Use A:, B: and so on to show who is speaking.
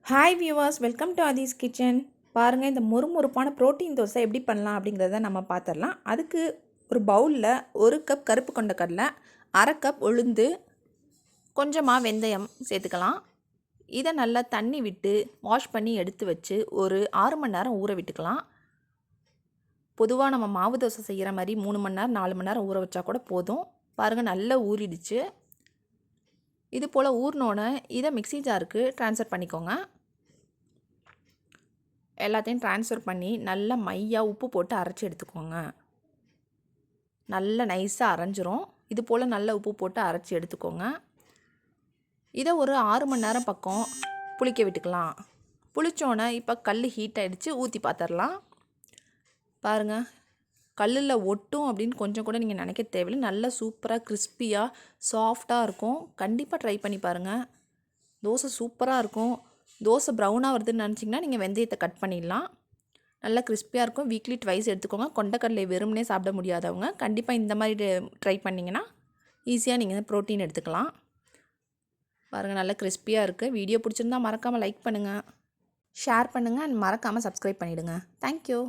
A: Hi viewers, welcome to Aadhi's kitchen. பாருங்கள், இந்த மொறுமொறுப்பான protein dosa எப்படி பண்ணலாம் அப்படிங்கிறத நம்ம பார்த்துடலாம். அதுக்கு ஒரு பவுலில் 1 கப் கருப்பு கொண்ட கடலை, 1/2 கப் உளுந்து, கொஞ்சமாக வெந்தயம் சேர்த்துக்கலாம். இதை நல்லா தண்ணி விட்டு வாஷ் பண்ணி எடுத்து வச்சு ஒரு 6 மணி நேரம் ஊற விட்டுக்கலாம். பொதுவாக நம்ம மாவு தோசை செய்கிற மாதிரி 3 மணி நேரம் 4 மணி நேரம் ஊற வச்சா கூட போதும். பாருங்கள், நல்லா ஊறிடுச்சு. இது போல் ஊறினோன்னே இதை மிக்ஸி ஜாருக்கு ட்ரான்ஸ்ஃபர் பண்ணிக்கோங்க. எல்லாத்தையும் ட்ரான்ஸ்ஃபர் பண்ணி நல்லா மையாக உப்பு போட்டு அரைச்சி எடுத்துக்கோங்க. நல்லா நைஸாக அரைஞ்சிரும். இது போல் நல்லா உப்பு போட்டு அரைச்சி எடுத்துக்கோங்க. இதை ஒரு 6 மணி நேரம் பக்கம் புளிக்க விட்டுக்கலாம். புளிச்சோன்னே இப்போ கல் ஹீட் ஆகிடுச்சு, ஊற்றி பார்த்துடலாம். பாருங்கள், கல்லில் ஒட்டும் அப்படின்னு கொஞ்சம் கூட நீங்கள் நினைக்க தேவையில்லை. நல்லா சூப்பராக கிறிஸ்பியாக சாஃப்டாக இருக்கும். கண்டிப்பாக ட்ரை பண்ணி பாருங்கள். தோசை சூப்பராக இருக்கும். தோசை ப்ரௌனாக வருதுன்னு நினச்சிங்கன்னா நீங்கள் வெந்தயத்தை கட் பண்ணிடலாம். நல்லா கிறிஸ்பியாக இருக்கும். வீக்லி ட்வைஸ் எடுத்துக்கோங்க. கொண்டக்கடலை வெறுமனே சாப்பிட முடியாதவங்க கண்டிப்பாக இந்த மாதிரி ட்ரை பண்ணிங்கன்னா ஈஸியாக நீங்கள் ப்ரோட்டீன் எடுத்துக்கலாம். பாருங்கள், நல்லா கிறிஸ்பியாக இருக்குது. வீடியோ பிடிச்சிருந்தா மறக்காமல் லைக் பண்ணுங்கள், ஷேர் பண்ணுங்கள் அண்ட் மறக்காமல் சப்ஸ்கிரைப் பண்ணிவிடுங்க. தேங்க்யூ.